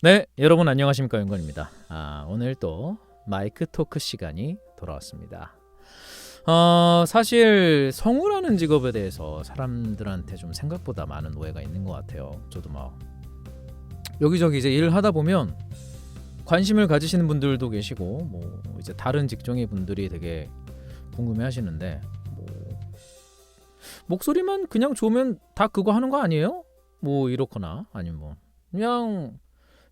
네, 여러분 안녕하십니까, 윤건입니다. 오늘 또 마이크 토크 시간이 돌아왔습니다. 사실 성우라는 직업에 대해서 사람들한테 좀 생각보다 많은 오해가 있는 것 같아요. 저도 막 여기저기 이제 일을 하다 보면 관심을 가지시는 분들도 계시고, 뭐 이제 다른 직종의 분들이 되게 궁금해하시는데, 뭐 목소리만 그냥 좋으면 다 그거 하는 거 아니에요? 뭐 이렇거나 아니면 뭐 그냥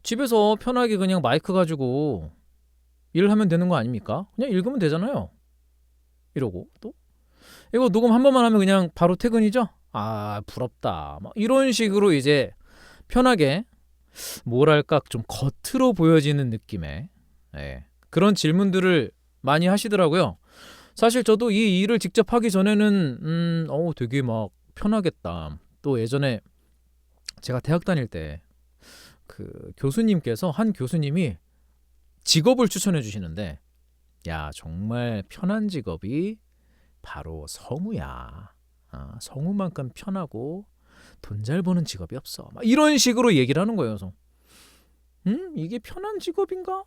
집에서 편하게 그냥 마이크 가지고 일하면 되는 거 아닙니까? 그냥 읽으면 되잖아요. 이러고 또 이거 녹음 한 번만 하면 그냥 바로 퇴근이죠? 부럽다. 막 이런 식으로 이제 편하게 뭐랄까 좀 겉으로 보여지는 느낌의 그런 질문들을 많이 하시더라고요. 사실 저도 이 일을 직접 하기 전에는 되게 막 편하겠다. 또 예전에 제가 대학 다닐 때 그 교수님께서 한 교수님이 직업을 추천해 주시는데, 야, 정말 편한 직업이 바로 성우야. 성우만큼 편하고 돈 잘 버는 직업이 없어. 막 이런 식으로 얘기를 하는 거예요. 그래서 이게 편한 직업인가?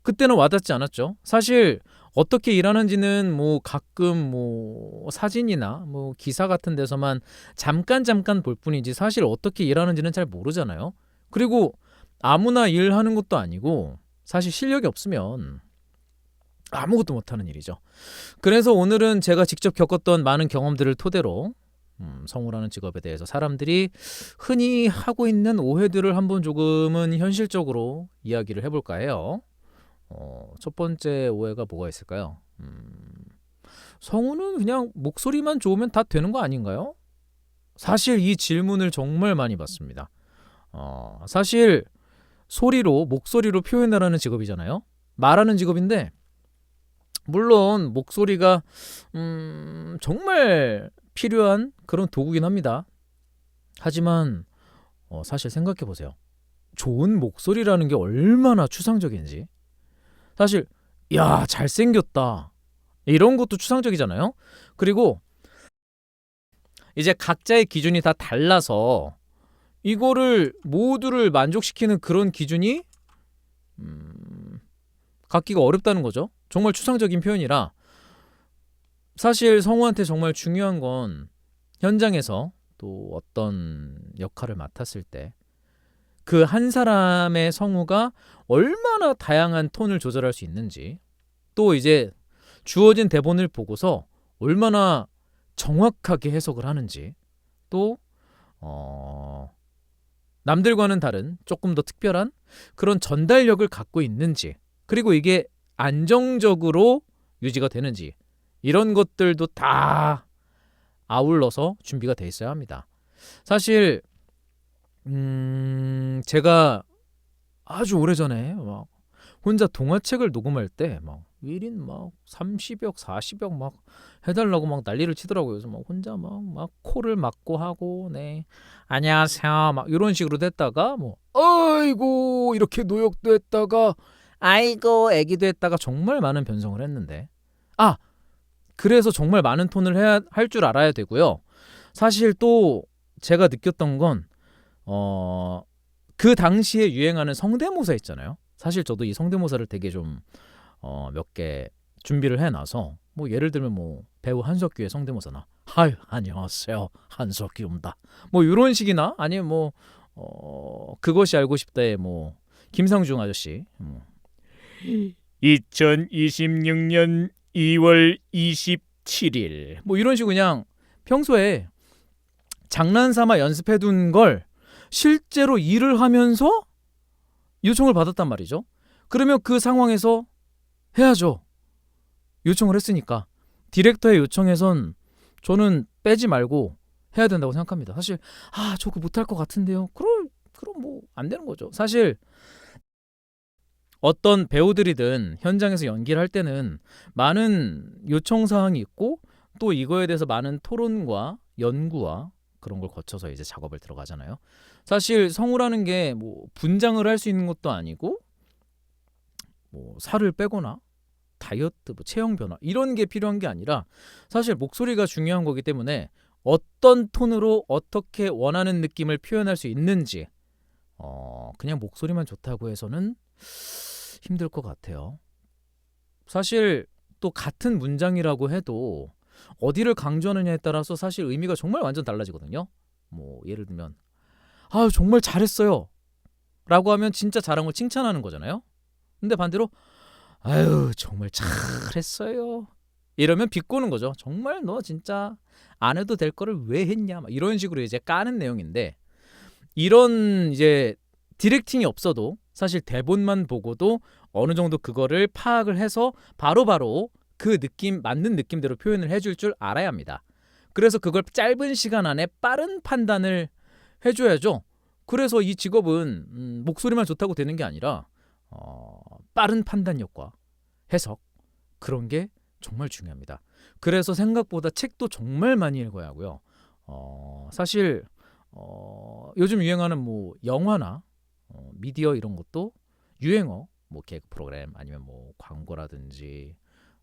그때는 와닿지 않았죠. 사실 어떻게 일하는지는 뭐 가끔 뭐 사진이나 뭐 기사 같은 데서만 잠깐 볼 뿐이지 사실 어떻게 일하는지는 잘 모르잖아요. 그리고 아무나 일하는 것도 아니고 사실 실력이 없으면 아무것도 못하는 일이죠. 그래서 오늘은 제가 직접 겪었던 많은 경험들을 토대로 성우라는 직업에 대해서 사람들이 흔히 하고 있는 오해들을 한번 조금은 현실적으로 이야기를 해볼까 해요. 첫 번째 오해가 뭐가 있을까요? 성우는 그냥 목소리만 좋으면 다 되는 거 아닌가요? 사실 이 질문을 정말 많이 받습니다. 사실 목소리로 표현하라는 직업이잖아요. 말하는 직업인데 물론 목소리가 정말 필요한 그런 도구긴 합니다. 하지만 사실 생각해 보세요. 좋은 목소리라는 게 얼마나 추상적인지. 사실 야, 잘생겼다 이런 것도 추상적이잖아요. 그리고 이제 각자의 기준이 다 달라서 이거를 모두를 만족시키는 그런 기준이 갖기가 어렵다는 거죠. 정말 추상적인 표현이라 사실 성우한테 정말 중요한 건 현장에서 또 어떤 역할을 맡았을 때 그 한 사람의 성우가 얼마나 다양한 톤을 조절할 수 있는지, 또 이제 주어진 대본을 보고서 얼마나 정확하게 해석을 하는지, 또 남들과는 다른 조금 더 특별한 그런 전달력을 갖고 있는지, 그리고 이게 안정적으로 유지가 되는지, 이런 것들도 다 아울러서 준비가 돼 있어야 합니다. 사실 제가 아주 오래전에 막 혼자 동화책을 녹음할 때 막 1인 막 30역 40역 막 해달라고 막 난리를 치더라고요. 그래서 막 혼자 막 코를 막고 하고, 네, 안녕하세요 막 이런 식으로 됐다가 뭐 아이고 이렇게 노역도 했다가 아이고 애기도 했다가 정말 많은 변성을 했는데, 그래서 정말 많은 톤을 해야 할 줄 알아야 되고요. 사실 또 제가 느꼈던 건 그 당시에 유행하는 성대모사 있잖아요. 사실 저도 이 성대모사를 되게 좀 몇 개 준비를 해놔서, 뭐 예를 들면 뭐 배우 한석규의 성대모사나 아유 안녕하세요 한석규입니다 뭐 이런 식이나, 아니면 뭐 그것이 알고 싶다의 뭐 김상중 아저씨 2026년 2월 27일 뭐 이런 식으로 그냥 평소에 장난삼아 연습해둔 걸 실제로 일을 하면서 요청을 받았단 말이죠. 그러면 그 상황에서 해야죠. 요청을 했으니까 디렉터의 요청에선 저는 빼지 말고 해야 된다고 생각합니다. 사실 저거 못할 것 같은데요. 그럼 뭐 안 되는 거죠. 사실 어떤 배우들이든 현장에서 연기를 할 때는 많은 요청 사항이 있고, 또 이거에 대해서 많은 토론과 연구와 그런 걸 거쳐서 이제 작업을 들어가잖아요. 사실 성우라는 게 뭐 분장을 할 수 있는 것도 아니고, 뭐 살을 빼거나 다이어트, 뭐 체형 변화 이런 게 필요한 게 아니라 사실 목소리가 중요한 거기 때문에 어떤 톤으로 어떻게 원하는 느낌을 표현할 수 있는지 그냥 목소리만 좋다고 해서는 힘들 것 같아요. 사실 또 같은 문장이라고 해도 어디를 강조하느냐에 따라서 사실 의미가 정말 완전 달라지거든요. 뭐 예를 들면 아 정말 잘했어요 라고 하면 진짜 잘한 걸 칭찬하는 거잖아요. 근데 반대로 아유 정말 잘했어요 이러면 비꼬는 거죠. 정말 너 진짜 안 해도 될 거를 왜 했냐 막 이런 식으로 이제 까는 내용인데, 이런 이제 디렉팅이 없어도 사실 대본만 보고도 어느 정도 그거를 파악을 해서 바로바로 그 느낌 맞는 느낌대로 표현을 해줄 줄 알아야 합니다. 그래서 그걸 짧은 시간 안에 빠른 판단을 해줘야죠. 그래서 이 직업은 목소리만 좋다고 되는 게 아니라 빠른 판단력과 해석, 그런 게 정말 중요합니다. 그래서 생각보다 책도 정말 많이 읽어야 하고요. 사실 요즘 유행하는 뭐 영화나 미디어 이런 것도 유행어, 뭐 개그 프로그램 아니면 뭐 광고라든지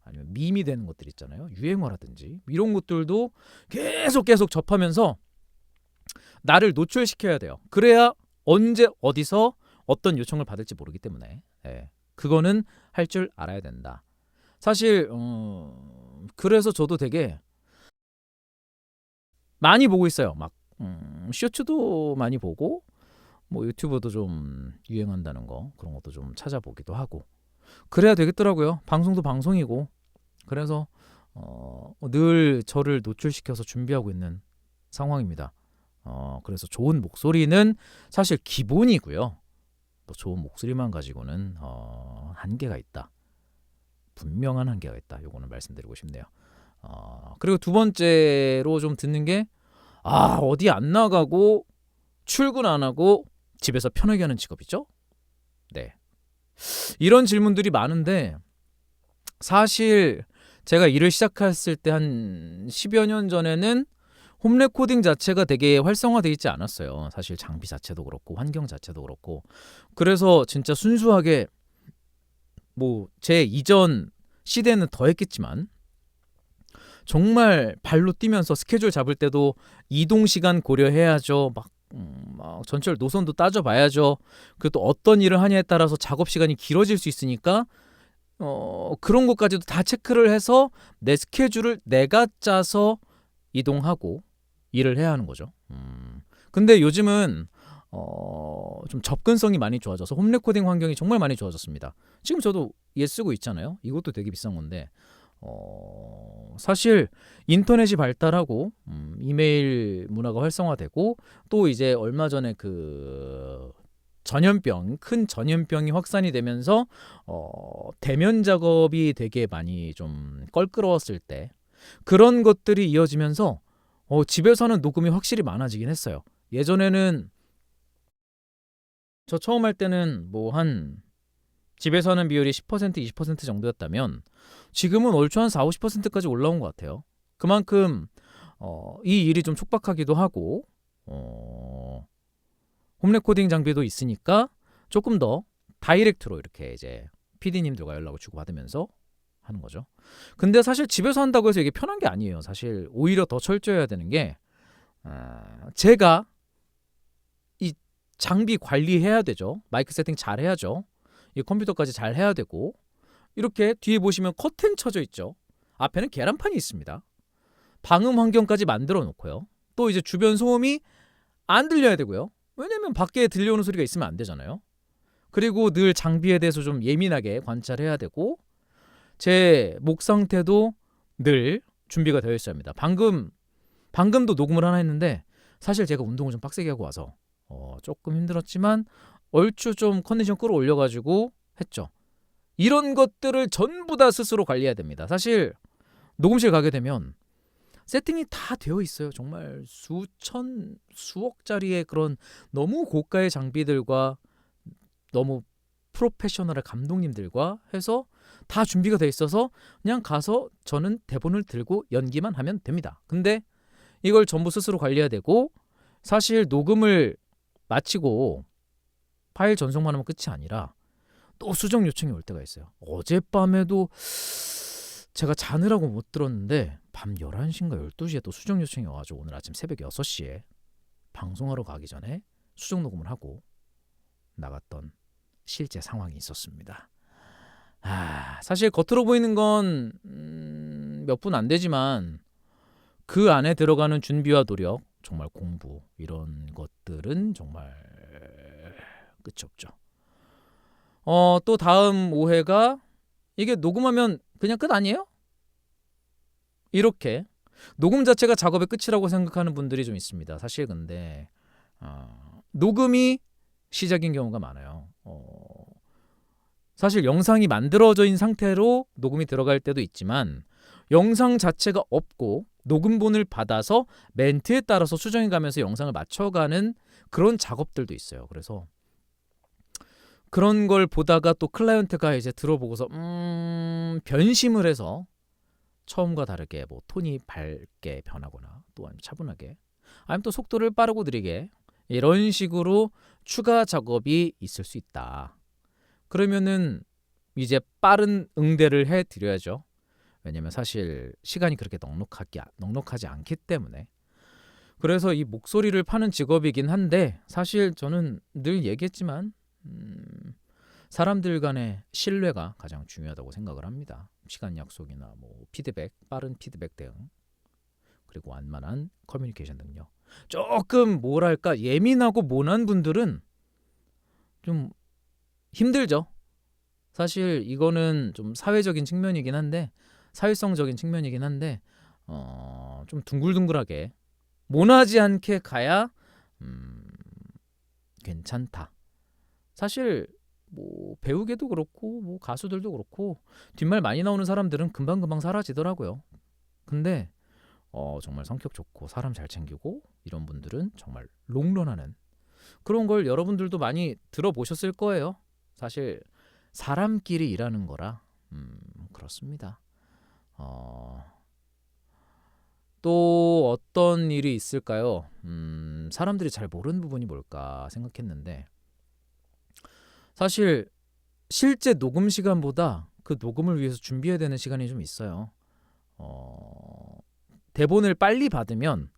아니면 밈이 되는 것들 있잖아요. 유행어라든지 이런 것들도 계속 접하면서 나를 노출시켜야 돼요. 그래야 언제 어디서 어떤 요청을 받을지 모르기 때문에 그거는 할 줄 알아야 된다. 사실 그래서 저도 되게 많이 보고 있어요. 막 쇼츠도 많이 보고 뭐 유튜브도 좀 유행한다는 거 그런 것도 좀 찾아보기도 하고 그래야 되겠더라고요. 방송도 방송이고. 그래서 늘 저를 노출시켜서 준비하고 있는 상황입니다. 그래서 좋은 목소리는 사실 기본이고요. 또 좋은 목소리만 가지고는 한계가 있다. 분명한 한계가 있다. 요거는 말씀드리고 싶네요. 그리고 두 번째로 좀 듣는 게 어디 안 나가고 출근 안 하고 집에서 편하게 하는 직업이죠? 네. 이런 질문들이 많은데 사실 제가 일을 시작했을 때 한 10여 년 전에는 홈 레코딩 자체가 되게 활성화되어 있지 않았어요. 사실 장비 자체도 그렇고 환경 자체도 그렇고. 그래서 진짜 순수하게 뭐 제 이전 시대는 더 했겠지만 정말 발로 뛰면서 스케줄 잡을 때도 이동 시간 고려해야죠. 막 전철 노선도 따져봐야죠. 그리고 또 어떤 일을 하냐에 따라서 작업 시간이 길어질 수 있으니까 그런 것까지도 다 체크를 해서 내 스케줄을 내가 짜서 이동하고 일을 해야 하는 거죠. 근데 요즘은 좀 접근성이 많이 좋아져서 홈 레코딩 환경이 정말 많이 좋아졌습니다. 지금 저도 얘 쓰고 있잖아요. 이것도 되게 비싼 건데 사실 인터넷이 발달하고 이메일 문화가 활성화되고 또 이제 얼마 전에 그 큰 전염병이 확산이 되면서 대면 작업이 되게 많이 좀 껄끄러웠을 때 그런 것들이 이어지면서 집에서는 녹음이 확실히 많아지긴 했어요. 예전에는 저 처음 할 때는 뭐 한 집에서 하는 비율이 10% 20% 정도였다면 지금은 얼추 한 40-50%까지 올라온 것 같아요. 그만큼 이 일이 좀 촉박하기도 하고 홈 레코딩 장비도 있으니까 조금 더 다이렉트로 이렇게 이제 PD님들과 연락을 주고받으면서 하는 거죠. 근데 사실 집에서 한다고 해서 이게 편한 게 아니에요. 사실 오히려 더 철저해야 되는 게 제가 이 장비 관리해야 되죠. 마이크 세팅 잘 해야죠. 이 컴퓨터까지 잘 해야 되고 이렇게 뒤에 보시면 커튼 쳐져 있죠. 앞에는 계란판이 있습니다. 방음 환경까지 만들어 놓고요. 또 이제 주변 소음이 안 들려야 되고요. 왜냐면 밖에 들려오는 소리가 있으면 안 되잖아요. 그리고 늘 장비에 대해서 좀 예민하게 관찰해야 되고 제 목 상태도 늘 준비가 되어 있어야 합니다. 방금도 녹음을 하나 했는데 사실 제가 운동을 좀 빡세게 하고 와서 조금 힘들었지만 얼추 좀 컨디션 끌어올려가지고 했죠. 이런 것들을 전부 다 스스로 관리해야 됩니다. 사실 녹음실 가게 되면 세팅이 다 되어 있어요. 정말 수억짜리의 그런 너무 고가의 장비들과 너무 프로페셔널한 감독님들과 해서 다 준비가 돼 있어서 그냥 가서 저는 대본을 들고 연기만 하면 됩니다. 근데 이걸 전부 스스로 관리해야 되고 사실 녹음을 마치고 파일 전송만 하면 끝이 아니라 또 수정 요청이 올 때가 있어요. 어젯밤에도 제가 자느라고 못 들었는데 밤 11시인가 12시에 또 수정 요청이 와가지고 오늘 아침 새벽 6시에 방송하러 가기 전에 수정 녹음을 하고 나갔던 실제 상황이 있었습니다. 사실 겉으로 보이는 건 몇 분 안 되지만 그 안에 들어가는 준비와 노력, 정말 공부 이런 것들은 정말 끝이 없죠. 또 다음 오해가 이게 녹음하면 그냥 끝 아니에요? 이렇게 녹음 자체가 작업의 끝이라고 생각하는 분들이 좀 있습니다. 사실 근데 녹음이 시작인 경우가 많아요. 사실 영상이 만들어져 있는 상태로 녹음이 들어갈 때도 있지만 영상 자체가 없고 녹음본을 받아서 멘트에 따라서 수정해가면서 영상을 맞춰가는 그런 작업들도 있어요. 그래서 그런 걸 보다가 또 클라이언트가 이제 들어보고서 변심을 해서 처음과 다르게 뭐 톤이 밝게 변하거나 또 아니면 차분하게 아니면 또 속도를 빠르고 느리게 이런 식으로 추가 작업이 있을 수 있다. 그러면은 이제 빠른 응대를 해드려야죠. 왜냐면 사실 시간이 그렇게 넉넉하지 않기 때문에. 그래서 이 목소리를 파는 직업이긴 한데 사실 저는 늘 얘기했지만 사람들 간의 신뢰가 가장 중요하다고 생각을 합니다. 시간 약속이나 뭐 피드백, 빠른 피드백 대응, 그리고 완만한 커뮤니케이션 능력. 조금 뭐랄까 예민하고 모난 분들은 좀 힘들죠. 사실 이거는 좀 사회적인 측면이긴 한데 사회성적인 측면이긴 한데 좀 둥글둥글하게 모나지 않게 가야 괜찮다. 사실 뭐 배우계도 그렇고 뭐 가수들도 그렇고 뒷말 많이 나오는 사람들은 금방금방 사라지더라고요. 근데 정말 성격 좋고 사람 잘 챙기고 이런 분들은 정말 롱런하는 그런 걸 여러분들도 많이 들어보셨을 거예요. 사실 사람끼리 일하는 거라 그렇습니다. 또 어떤 일이 있을까요? 사람들이 잘 모르는 부분이 뭘까 생각했는데 사실 실제 녹음 시간보다 그 녹음을 위해서 준비해야 되는 시간이 좀 있어요. 대본을 빨리 받으면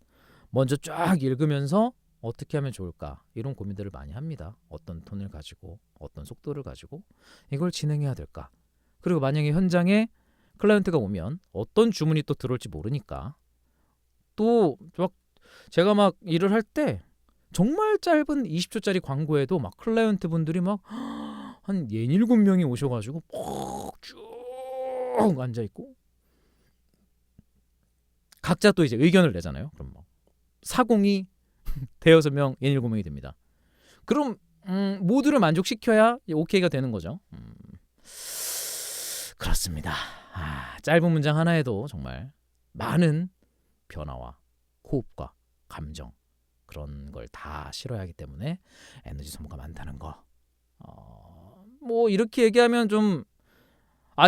먼저 쫙 읽으면서 어떻게 하면 좋을까 이런 고민들을 많이 합니다. 어떤 톤을 가지고 어떤 속도를 가지고 이걸 진행해야 될까. 그리고 만약에 현장에 클라이언트가 오면 어떤 주문이 또 들어올지 모르니까 또 제가 막 일을 할 때 정말 짧은 20초짜리 광고에도 막 클라이언트 분들이 막 한 6-7명이 오셔가지고 쭉 앉아있고 각자 또 이제 의견을 내잖아요. 그럼 막 사공이 대여섯 명 7명이 됩니다. 그럼 모두를 만족시켜야 오케이가 되는 거죠. 그렇습니다. 짧은 문장 하나에도 정말 많은 변화와 호흡과 감정 그런 걸 다 실어야 하기 때문에 에너지 소모가 많다는 거. 뭐 이렇게 얘기하면 좀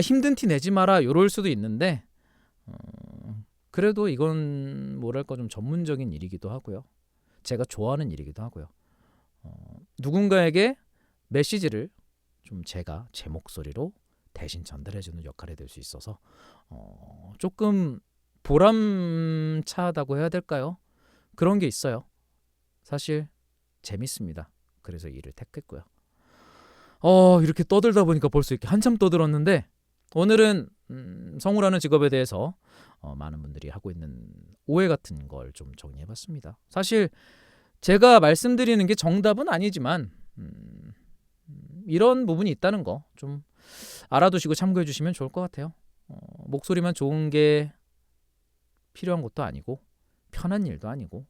힘든 티 내지 마라 이럴 수도 있는데 그래도 이건 뭐랄까 좀 전문적인 일이기도 하고요. 제가 좋아하는 일이기도 하고요. 누군가에게 메시지를 좀 제가 제 목소리로 대신 전달해주는 역할이 될 수 있어서 조금 보람차다고 해야 될까요? 그런 게 있어요. 사실 재밌습니다. 그래서 일을 택했고요. 이렇게 떠들다 보니까 벌써 이렇게 한참 떠들었는데 오늘은 성우라는 직업에 대해서 많은 분들이 하고 있는 오해 같은 걸 좀 정리해봤습니다. 사실 제가 말씀드리는 게 정답은 아니지만 이런 부분이 있다는 거 좀 알아두시고 참고해 주시면 좋을 것 같아요. 목소리만 좋은 게 필요한 것도 아니고 편한 일도 아니고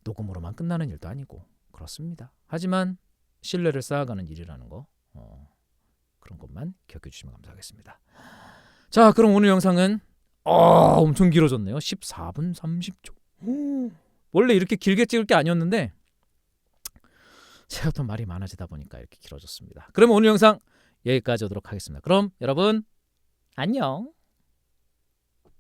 녹음으로만 끝나는 일도 아니고 그렇습니다. 하지만 신뢰를 쌓아가는 일이라는 거 그런 것만 기억해 주시면 감사하겠습니다. 자, 그럼 오늘 영상은 엄청 길어졌네요. 14분 30초. 원래 이렇게 길게 찍을 게 아니었는데 제가 또 말이 많아지다 보니까 이렇게 길어졌습니다. 그럼 오늘 영상 여기까지 하도록 하겠습니다. 그럼 여러분 안녕.